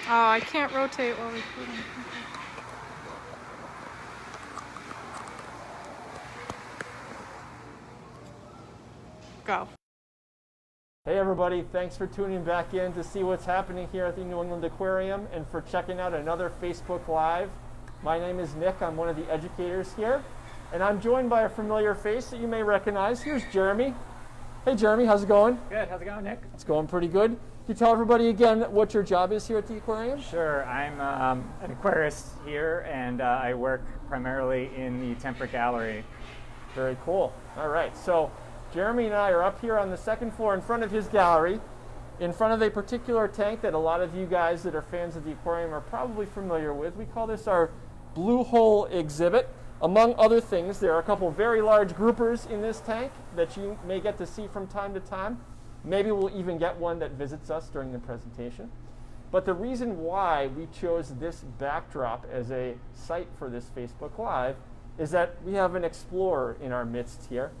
Oh, I can't rotate while recording. Go. Hey everybody, thanks for tuning back in to see what's happening here at the New England Aquarium and for checking out another Facebook Live. My name is Nick, I'm one of the educators here, and I'm joined by a familiar face that you may recognize. Here's Jeremy. Hey Jeremy, how's it going? Good, how's it going, Nick? It's going pretty good. Can you tell everybody again what your job is here at the aquarium? Sure, I'm an aquarist here, and I work primarily in the Temperate Gallery. Very cool. All right, so Jeremy and I are up here on the second floor in front of his gallery, in front of a particular tank that a lot of you guys that are fans of the aquarium are probably familiar with. We call this our blue hole exhibit. Among other things, there are a couple very large groupers in this tank that you may get to see from time to time. Maybe we'll even get one that visits us during the presentation. But the reason why we chose this backdrop as a site for this Facebook Live is that we have an explorer in our midst here.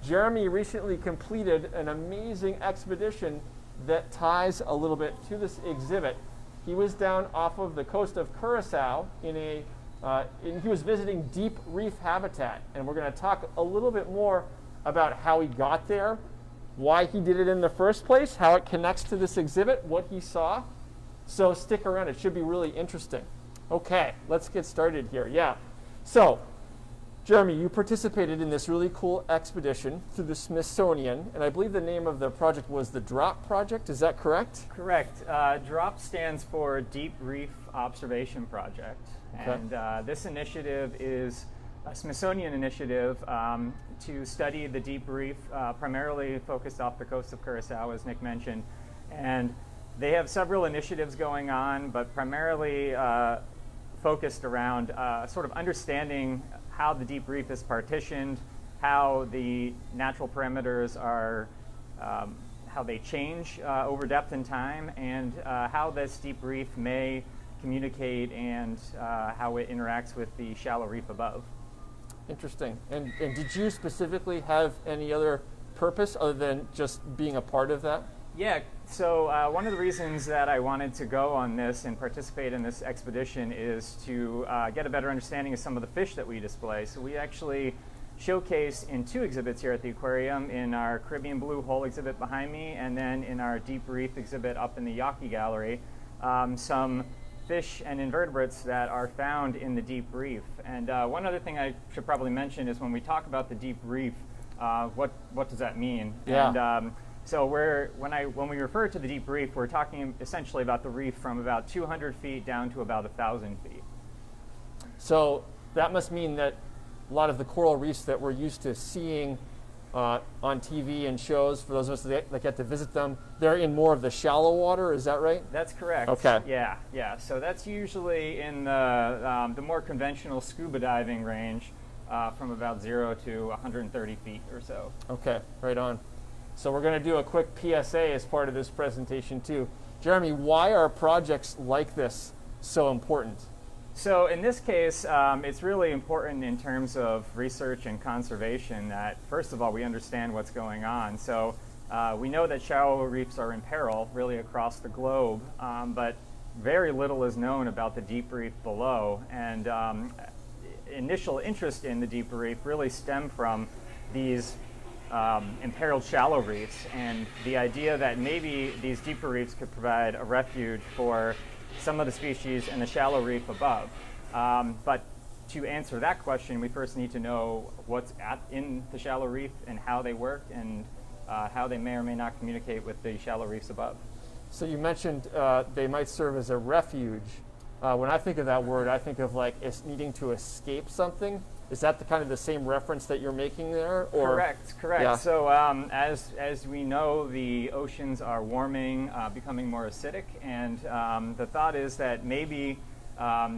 Jeremy recently completed an amazing expedition that ties a little bit to this exhibit. He was down off of the coast of Curacao and he was visiting deep reef habitat. And we're going to talk a little bit more about how he got there, why he did it in the first place, how it connects to this exhibit, what he saw. So stick around, it should be really interesting. Okay, let's get started here. Yeah, so Jeremy, you participated in this really cool expedition through the Smithsonian, and I believe the name of the project was the DROP Project, is that correct? Correct. DROP stands for Deep Reef Observation Project. Okay. And this initiative is a Smithsonian initiative to study the deep reef, primarily focused off the coast of Curacao, as Nick mentioned. And they have several initiatives going on, but primarily focused around sort of understanding how the deep reef is partitioned, how the natural parameters are, how they change over depth and time, and how this deep reef may communicate and how it interacts with the shallow reef above. Interesting. And did you specifically have any other purpose other than just being a part of that? Yeah, so one of the reasons that I wanted to go on this and participate in this expedition is to get a better understanding of some of the fish that we display. So we actually showcase in two exhibits here at the aquarium, in our Caribbean Blue Hole exhibit behind me, and then in our Deep Reef exhibit up in the Yaqui Gallery, some fish and invertebrates that are found in the deep reef. And one other thing I should probably mention is when we talk about the deep reef, what does that mean? Yeah. And, so when we refer to the deep reef, we're talking essentially about the reef from about 200 feet down to about 1,000 feet. So that must mean that a lot of the coral reefs that we're used to seeing on TV and shows, for those of us that get to visit them, they're in more of the shallow water, is that right? That's correct. Okay. Yeah. So that's usually in the more conventional scuba diving range from about 0 to 130 feet or so. Okay, right on. So we're going to do a quick PSA as part of this presentation too. Jeremy, why are projects like this so important? So in this case, it's really important in terms of research and conservation that, first of all, we understand what's going on. So we know that shallow reefs are in peril really across the globe, but very little is known about the deep reef below. And initial interest in the deep reef really stemmed from these imperiled shallow reefs, and the idea that maybe these deeper reefs could provide a refuge for some of the species in the shallow reef above. But to answer that question, we first need to know what's in the shallow reef and how they work and how they may or may not communicate with the shallow reefs above. So you mentioned they might serve as a refuge. When I think of that word, I think of like it's needing to escape something. Is that the kind of the same reference that you're making there? Or? Correct. Yeah. So as we know, the oceans are warming, becoming more acidic, and the thought is that maybe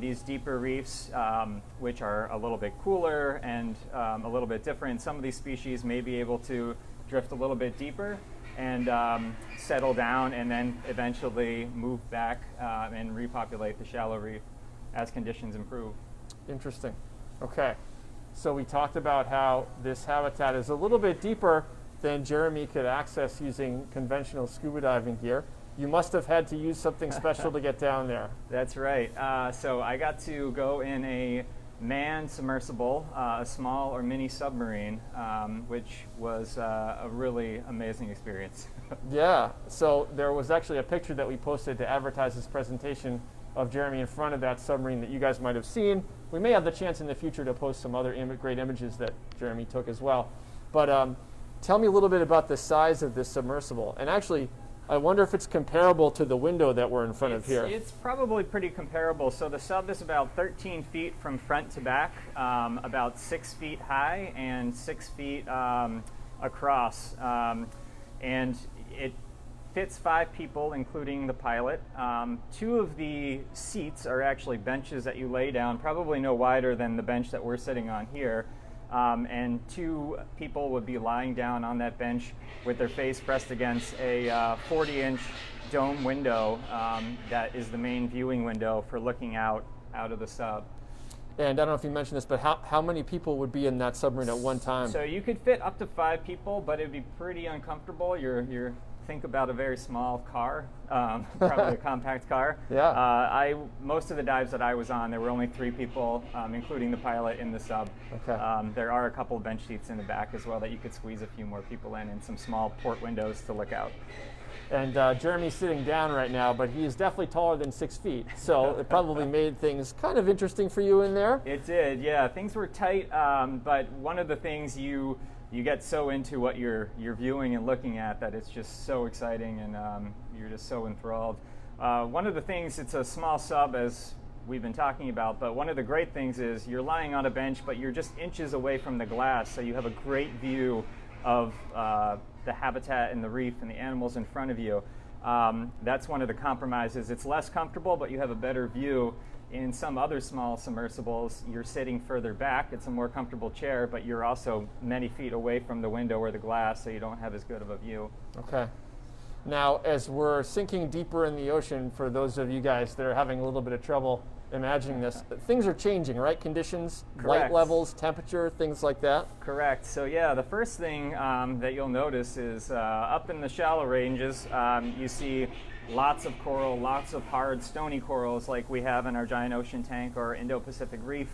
these deeper reefs, which are a little bit cooler and a little bit different, some of these species may be able to drift a little bit deeper and settle down and then eventually move back and repopulate the shallow reef as conditions improve. Interesting. Okay. So we talked about how this habitat is a little bit deeper than Jeremy could access using conventional scuba diving gear. you must have had to use something special to get down there. That's right. So I got to go in a manned submersible, a small or mini submarine, which was a really amazing experience. Yeah, so there was actually a picture that we posted to advertise this presentation of Jeremy in front of that submarine that you guys might have seen. We may have the chance in the future to post some other great images that Jeremy took as well. But tell me a little bit about the size of this submersible. And actually, I wonder if it's comparable to the window that we're in front of here. It's probably pretty comparable. So the sub is about 13 feet from front to back, about 6 feet high and 6 feet across. And it fits 5 people, including the pilot. 2 of the seats are actually benches that you lay down, probably no wider than the bench that we're sitting on here. And 2 people would be lying down on that bench with their face pressed against a 40-inch dome window that is the main viewing window for looking out of the sub. And I don't know if you mentioned this, but how many people would be in that submarine at one time? So you could fit up to 5 people, but it'd be pretty uncomfortable. You're think about a very small car, probably a compact car. Yeah. Most of the dives that I was on, there were only 3 people, including the pilot in the sub. Okay. There are a couple of bench seats in the back as well that you could squeeze a few more people in, and some small port windows to look out. And Jeremy's sitting down right now, but he is definitely taller than 6 feet. So it probably made things kind of interesting for you in there. It did, yeah. Things were tight, but one of the things you get so into what you're viewing and looking at that it's just so exciting, and you're just so enthralled. One of the things, it's a small sub as we've been talking about, but one of the great things is you're lying on a bench, but you're just inches away from the glass, so you have a great view of the habitat and the reef and the animals in front of you. That's one of the compromises. It's less comfortable, but you have a better view. In some other small submersibles, you're sitting further back. It's a more comfortable chair, but you're also many feet away from the window or the glass, so you don't have as good of a view. Okay. Now, as we're sinking deeper in the ocean, for those of you guys that are having a little bit of trouble imagining this, things are changing, right? Conditions, Correct. light levels, temperature, things like that. Correct. So yeah, the first thing that you'll notice is up in the shallow ranges, you see lots of coral, lots of hard stony corals like we have in our giant ocean tank or Indo-Pacific reef.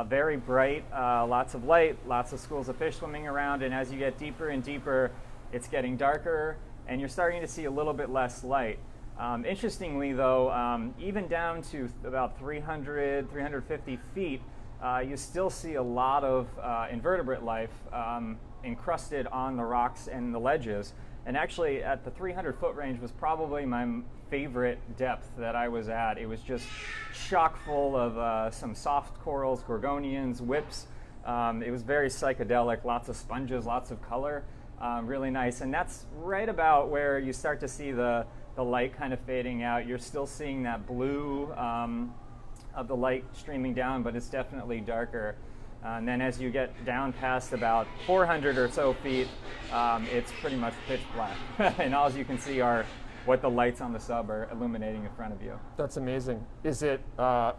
Very bright, lots of light, lots of schools of fish swimming around, and as you get deeper and deeper, it's getting darker, and you're starting to see a little bit less light. Interestingly though, even down to about 300, 350 feet, you still see a lot of invertebrate life encrusted on the rocks and the ledges. And actually at the 300-foot range was probably my favorite depth that I was at. It was just chock full of some soft corals, gorgonians, whips. It was very psychedelic, lots of sponges, lots of color, really nice. And that's right about where you start to see the light kind of fading out. You're still seeing that blue of the light streaming down, but it's definitely darker. And then as you get down past about 400 or so feet, it's pretty much pitch black. And all you can see are what the lights on the sub are illuminating in front of you. That's amazing. Is it,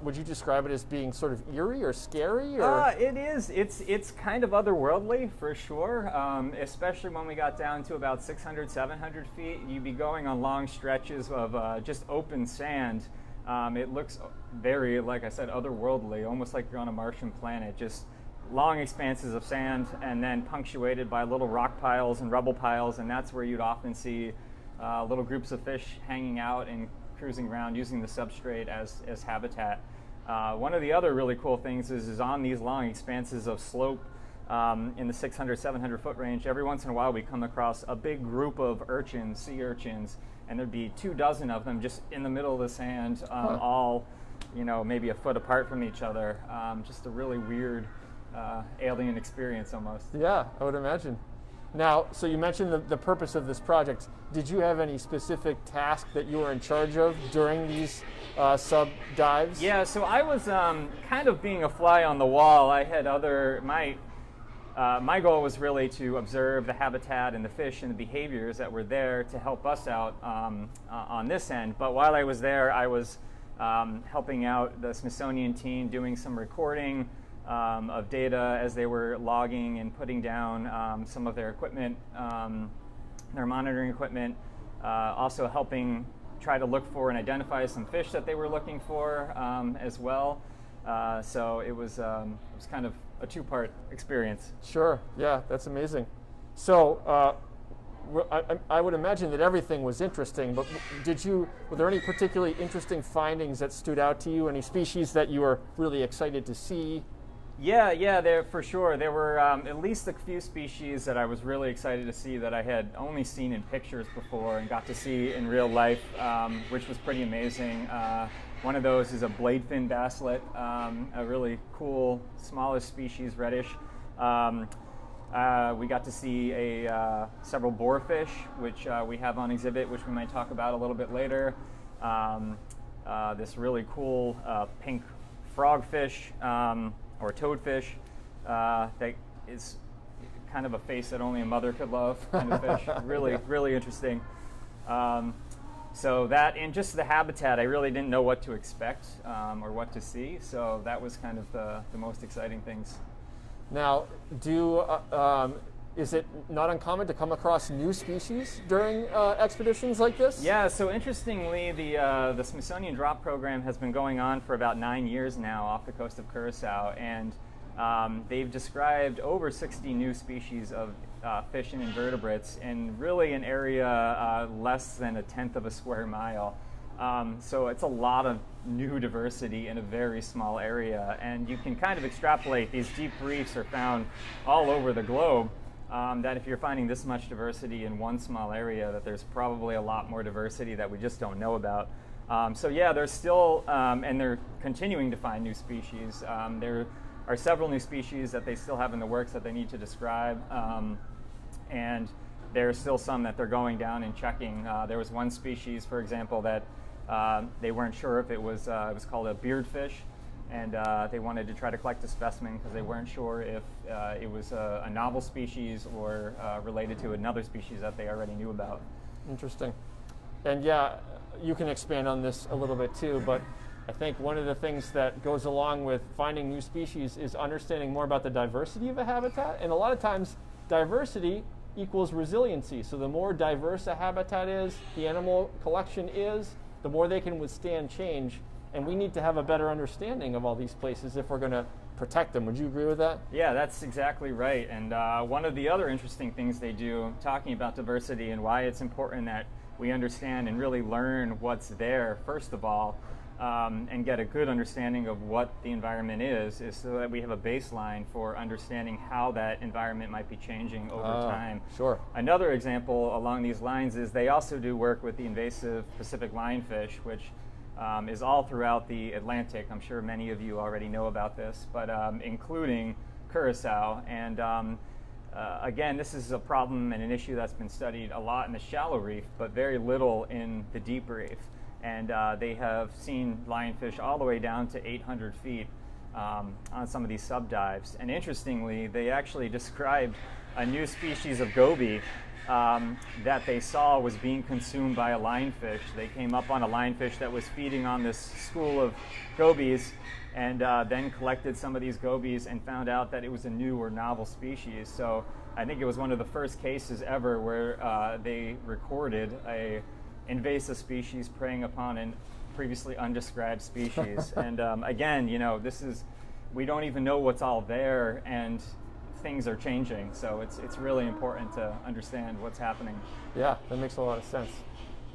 would you describe it as being sort of eerie or scary? Or? It is. It's kind of otherworldly for sure, especially when we got down to about 600, 700 feet. You'd be going on long stretches of just open sand. It looks very, like I said, otherworldly, almost like you're on a Martian planet, just long expanses of sand and then punctuated by little rock piles and rubble piles, and that's where you'd often see little groups of fish hanging out and cruising around using the substrate as habitat. One of the other really cool things is on these long expanses of slope in the 600, 700 foot range, every once in a while we come across a big group of urchins, sea urchins, and there'd be 24 of them just in the middle of the sand, all, maybe a foot apart from each other. Just a really weird alien experience almost. Yeah, I would imagine. Now, so you mentioned the purpose of this project. Did you have any specific task that you were in charge of during these sub dives? Yeah, so I was kind of being a fly on the wall. I had my goal was really to observe the habitat and the fish and the behaviors that were there to help us out on this end. But while I was there, I was helping out the Smithsonian team doing some recording of data as they were logging and putting down some of their equipment, their monitoring equipment, also helping try to look for and identify some fish that they were looking for as well. So it was kind of a two-part experience. Sure. Yeah, that's amazing. So I would imagine that everything was interesting, but were there any particularly interesting findings that stood out to you? Any species that you were really excited to see? Yeah, there for sure. There were at least a few species that I was really excited to see that I had only seen in pictures before and got to see in real life, which was pretty amazing. One of those is a bladefin basslet, a really cool, smallest species, reddish. We got to see several boarfish, which we have on exhibit, which we might talk about a little bit later. This really cool pink frogfish, or toadfish, that is kind of a face that only a mother could love kind of fish. Really interesting. So that, and just the habitat, I really didn't know what to expect or what to see. So that was kind of the most exciting things. Now, is it not uncommon to come across new species during expeditions like this? Yeah, so interestingly, the Smithsonian Drop Program has been going on for about 9 years now off the coast of Curacao, and they've described over 60 new species of fish and invertebrates in really an area less than 1/10 of a square mile. So it's a lot of new diversity in a very small area, and you can kind of extrapolate. These deep reefs are found all over the globe. That if you're finding this much diversity in one small area, that there's probably a lot more diversity that we just don't know about. So yeah, there's still, and they're continuing to find new species. There are several new species that they still have in the works that they need to describe, and there's still some that they're going down and checking. There was one species, for example, that they weren't sure if it was called a beardfish, and they wanted to try to collect a specimen because they weren't sure if it was a novel species or related to another species that they already knew about. Interesting. And yeah, you can expand on this a little bit too, but I think one of the things that goes along with finding new species is understanding more about the diversity of a habitat, and a lot of times diversity equals resiliency. So the more diverse a habitat is, the animal collection is, the more they can withstand change. And we need to have a better understanding of all these places if we're going to protect them. Would you agree with that? Yeah, that's exactly right. And one of the other interesting things they do, talking about diversity and why it's important that we understand and really learn what's there, first of all, and get a good understanding of what the environment is so that we have a baseline for understanding how that environment might be changing over time. Sure. Another example along these lines is they also do work with the invasive Pacific lionfish, which is all throughout the Atlantic. I'm sure many of you already know about this, but including Curacao. And again, this is a problem and an issue that's been studied a lot in the shallow reef, but very little in the deep reef. And they have seen lionfish all the way down to 800 feet on some of these subdives. And interestingly, they actually described a new species of goby that they saw was being consumed by a lionfish. They came up on a lionfish that was feeding on this school of gobies, and then collected some of these gobies and found out that it was a new or novel species. So I think it was one of the first cases ever where they recorded a invasive species preying upon a previously undescribed species. And again, we don't even know what's all there, and things are changing. So it's really important to understand what's happening. Yeah, that makes a lot of sense.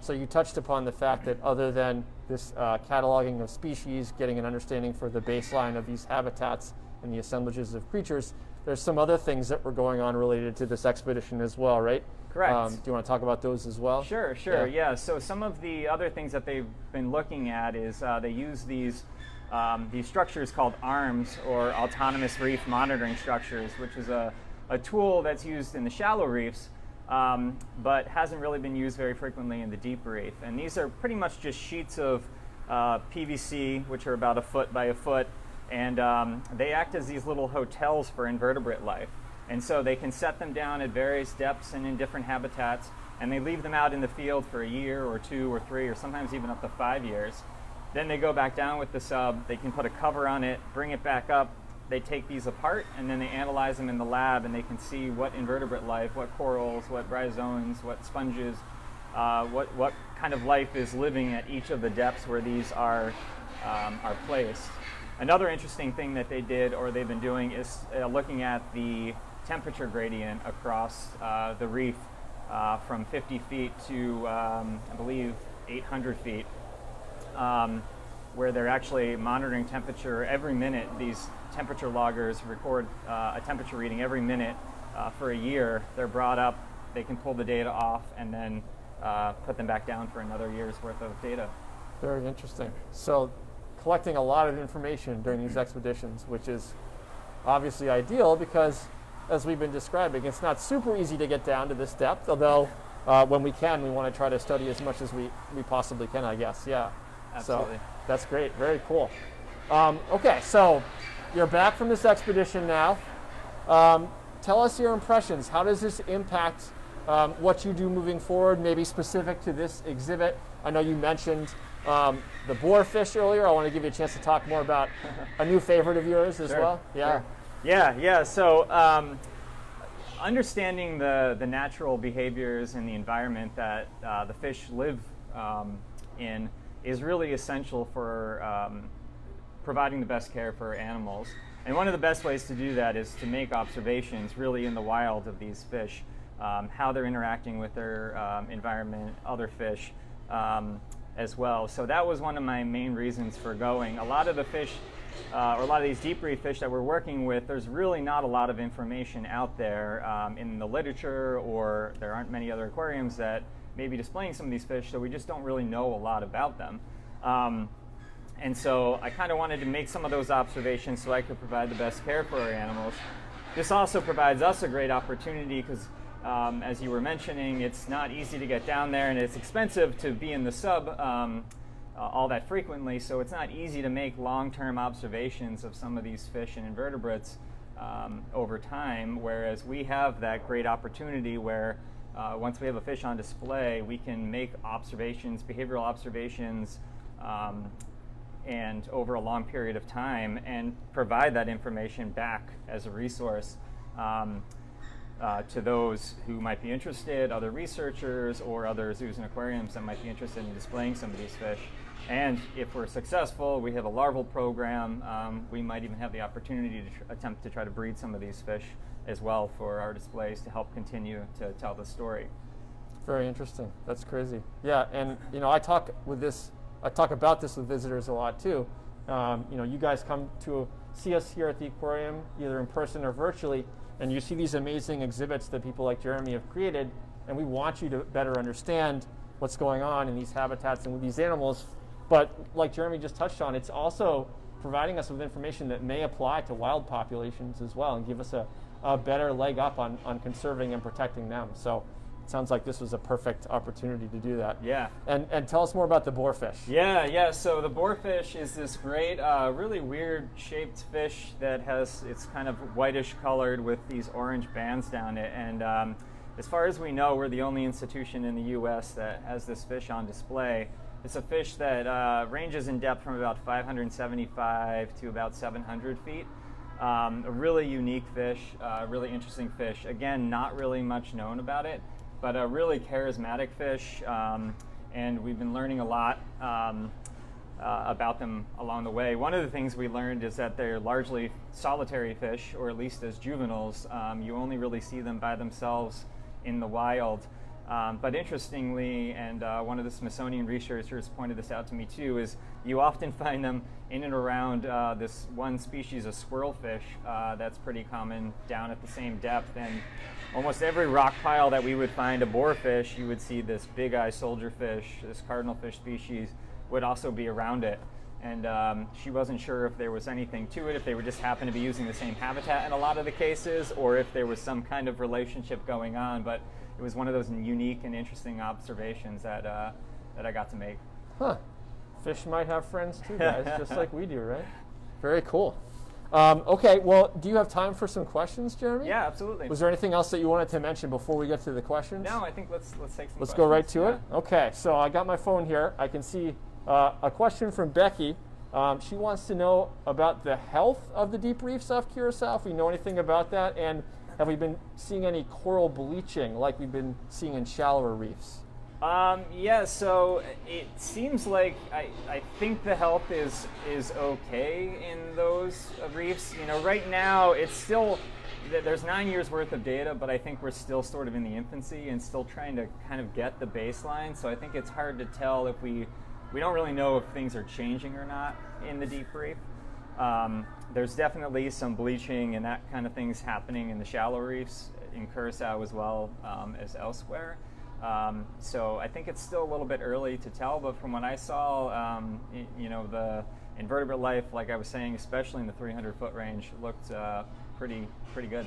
So you touched upon the fact that other than this cataloging of species, getting an understanding for the baseline of these habitats and the assemblages of creatures, there's some other things that were going on related to this expedition as well, right? Correct. Do you want to talk about those as well? Sure. Yeah. So some of the other things that they've been looking at is they use these structures called ARMS, or autonomous reef monitoring structures, which is a tool that's used in the shallow reefs, but hasn't really been used very frequently in the deep reef. And these are pretty much just sheets of PVC, which are about 1 foot by 1 foot, and they act as these little hotels for invertebrate life. And so they can set them down at various depths and in different habitats, and they leave them out in the field for 1 year or 2 or 3 or sometimes even up to 5 years. Then they go back down with the sub, they can put a cover on it, bring it back up, they take these apart, and then they analyze them in the lab, and they can see what invertebrate life, what corals, what bryozoans, what sponges what kind of life is living at each of the depths where these are placed. Another interesting thing that they did, or they've been doing, is looking at the temperature gradient across the reef from 50 feet to, I believe, 800 feet, where they're actually monitoring temperature every minute. These temperature loggers record a temperature reading every minute for a year. They're brought up, they can pull the data off, and then put them back down for another year's worth of data. Very interesting. So collecting a lot of information during these expeditions, which is obviously ideal because, as we've been describing, it's not super easy to get down to this depth, although when we can, we want to try to study as much as we possibly can, I guess. Yeah. Absolutely. So that's great. Very cool. Okay, so you're back from this expedition now. Tell us your impressions. How does this impact what you do moving forward, maybe specific to this exhibit? I know you mentioned the boarfish earlier. I want to give you a chance to talk more about a new favorite of yours as well. Yeah. Sure. Yeah. So understanding the natural behaviors and the environment that the fish live in is really essential for providing the best care for animals. And one of the best ways to do that is to make observations really in the wild of these fish, how they're interacting with their environment, other fish as well. So that was one of my main reasons for going. A lot of the fish, or a lot of these deep reef fish that we're working with, there's really not a lot of information out there in the literature, or there aren't many other aquariums that may be displaying some of these fish, so we just don't really know a lot about them. And so I kind of wanted to make some of those observations so I could provide the best care for our animals. This also provides us a great opportunity because, as you were mentioning, it's not easy to get down there and it's expensive to be in the sub all that frequently, so it's not easy to make long-term observations of some of these fish and invertebrates over time, whereas we have that great opportunity where once we have a fish on display, we can make observations, behavioral observations, and over a long period of time, and provide that information back as a resource to those who might be interested, other researchers, or other zoos and aquariums that might be interested in displaying some of these fish. And if we're successful, we have a larval program, we might even have the opportunity to attempt to try to breed some of these fish as well for our displays to help continue to tell the story. Very interesting. That's crazy. Yeah, and I talk about this with visitors a lot too. You guys come to see us here at the aquarium, either in person or virtually, and you see these amazing exhibits that people like Jeremy have created, and we want you to better understand what's going on in these habitats and with these animals. But like Jeremy just touched on, it's also providing us with information that may apply to wild populations as well and give us a better leg up on conserving and protecting them. So it sounds like this was a perfect opportunity to do that. Yeah. And tell us more about the boarfish. Yeah. So the boarfish is this great, really weird shaped fish that it's kind of whitish colored with these orange bands down it. And as far as we know, we're the only institution in the U.S. that has this fish on display. It's a fish that ranges in depth from about 575 to about 700 feet. A really unique fish, really interesting fish. Again, not really much known about it, but a really charismatic fish, and we've been learning a lot about them along the way. One of the things we learned is that they're largely solitary fish, or at least as juveniles. You only really see them by themselves in the wild. But interestingly, and one of the Smithsonian researchers pointed this out to me too, is you often find them in and around this one species of squirrelfish that's pretty common down at the same depth. And almost every rock pile that we would find a boarfish, you would see this big-eye soldierfish, this cardinalfish species, would also be around it. And she wasn't sure if there was anything to it, if they would just happen to be using the same habitat in a lot of the cases, or if there was some kind of relationship going on. But it was one of those unique and interesting observations that I got to make. Huh. Fish might have friends too, guys, just like we do, right? Very cool. Okay, well, do you have time for some questions, Jeremy? Yeah, absolutely. Was there anything else that you wanted to mention before we get to the questions? No, I think let's take some questions. Let's go right to it? Okay, so I got my phone here. I can see a question from Becky. She wants to know about the health of the deep reefs off Curacao, if we know anything about that, and have we been seeing any coral bleaching like we've been seeing in shallower reefs? Yeah, so it seems like I think the health is okay in those reefs. You know, right now it's still, there's 9 years worth of data, but I think we're still sort of in the infancy and still trying to kind of get the baseline. So I think it's hard to tell if we don't really know if things are changing or not in the deep reef. There's definitely some bleaching and that kind of things happening in the shallow reefs in Curacao as well as elsewhere. So I think it's still a little bit early to tell, but from what I saw, you know, the invertebrate life, like I was saying, especially in the 300-foot range, looked pretty good.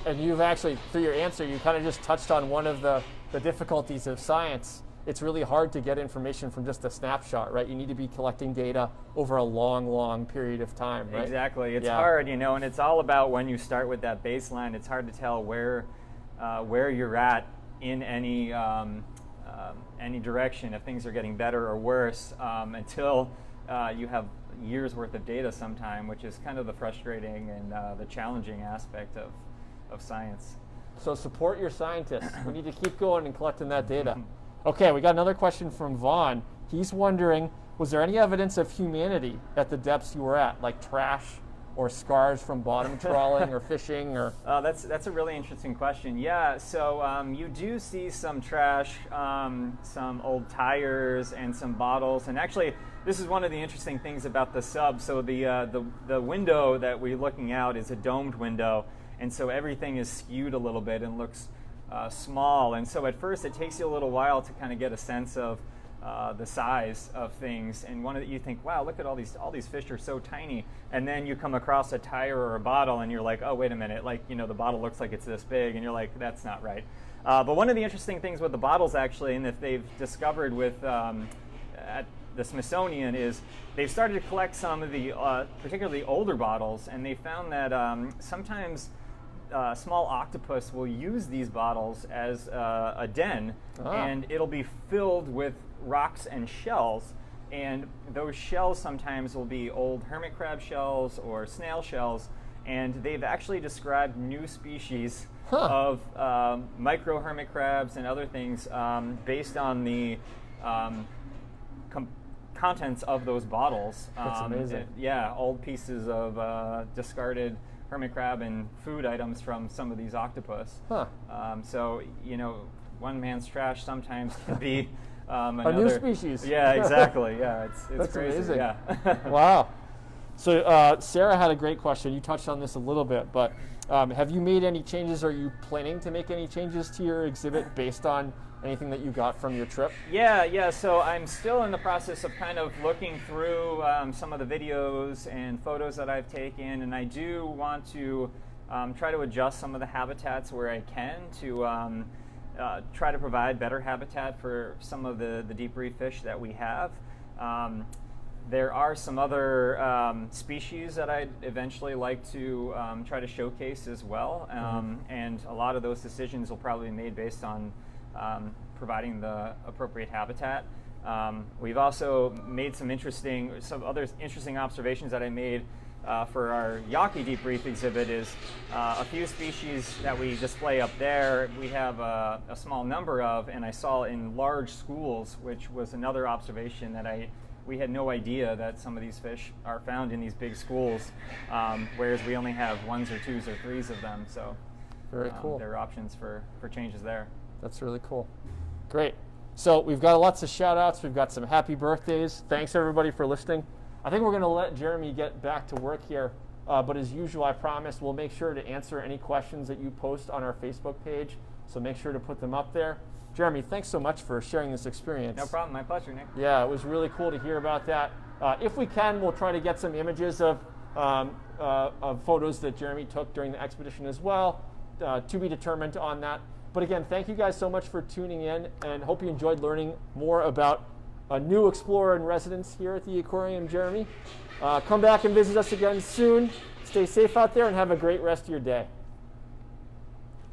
And you've actually, through your answer, you kind of just touched on one of the difficulties of science. It's really hard to get information from just a snapshot, right? You need to be collecting data over a long period of time, right? Exactly. It's hard, you know, and it's all about when you start with that baseline. It's hard to tell where you're at in any direction, if things are getting better or worse, until you have years worth of data sometime, which is kind of the frustrating and the challenging aspect of science. So support your scientists. We need to keep going and collecting that data. Okay, we got another question from Vaughn. He's wondering, was there any evidence of humanity at the depths you were at, like trash or scars from bottom trawling or fishing? Or that's a really interesting question. Yeah, so you do see some trash, some old tires, and some bottles. And actually, this is one of the interesting things about the sub. So the window that we're looking out is a domed window, and so everything is skewed a little bit and looks small. And so at first, it takes you a little while to kind of get a sense of the size of things, and you think, wow, look at all these fish are so tiny, and then you come across a tire or a bottle and you're like, oh, wait a minute, like, you know, the bottle looks like it's this big, and you're like, that's not right. But one of the interesting things with the bottles, actually, and that they've discovered with at the Smithsonian, is they've started to collect some of the particularly older bottles, and they found that sometimes small octopus will use these bottles as a den, and it'll be filled with rocks and shells, and those shells sometimes will be old hermit crab shells or snail shells, and they've actually described new species of micro hermit crabs and other things based on the contents of those bottles. That's amazing. Yeah, old pieces of discarded hermit crab and food items from some of these octopus. So, you know, one man's trash sometimes can be another, a new species. Yeah, exactly. Yeah, it's That's crazy. amazing. Yeah. Wow. So Sarah had a great question. You touched on this a little bit, but have you made any changes? Are you planning to make any changes to your exhibit based on anything that you got from your trip? Yeah. So I'm still in the process of kind of looking through some of the videos and photos that I've taken, and I do want to try to adjust some of the habitats where I can to try to provide better habitat for some of the deep reef fish that we have. There are some other species that I'd eventually like to try to showcase as well, and a lot of those decisions will probably be made based on providing the appropriate habitat. We've also made some other interesting observations that I made for our Yaqui Deep Reef exhibit is a few species that we display up there we have a small number of, and I saw in large schools, which was another observation that we had no idea that some of these fish are found in these big schools, whereas we only have 1s or 2s or 3s of them. So very cool. There are options for changes there. That's really cool. Great. So we've got lots of shout outs. We've got some happy birthdays. Thanks everybody for listening. I think we're going to let Jeremy get back to work here. But as usual, I promise we'll make sure to answer any questions that you post on our Facebook page. So make sure to put them up there. Jeremy, thanks so much for sharing this experience. No problem. My pleasure, Nick. Yeah, it was really cool to hear about that. If we can, we'll try to get some images of photos that Jeremy took during the expedition as well. To be determined on that. But again, thank you guys so much for tuning in, and hope you enjoyed learning more about a new explorer in residence here at the Aquarium, Jeremy. Come back and visit us again soon. Stay safe out there and have a great rest of your day.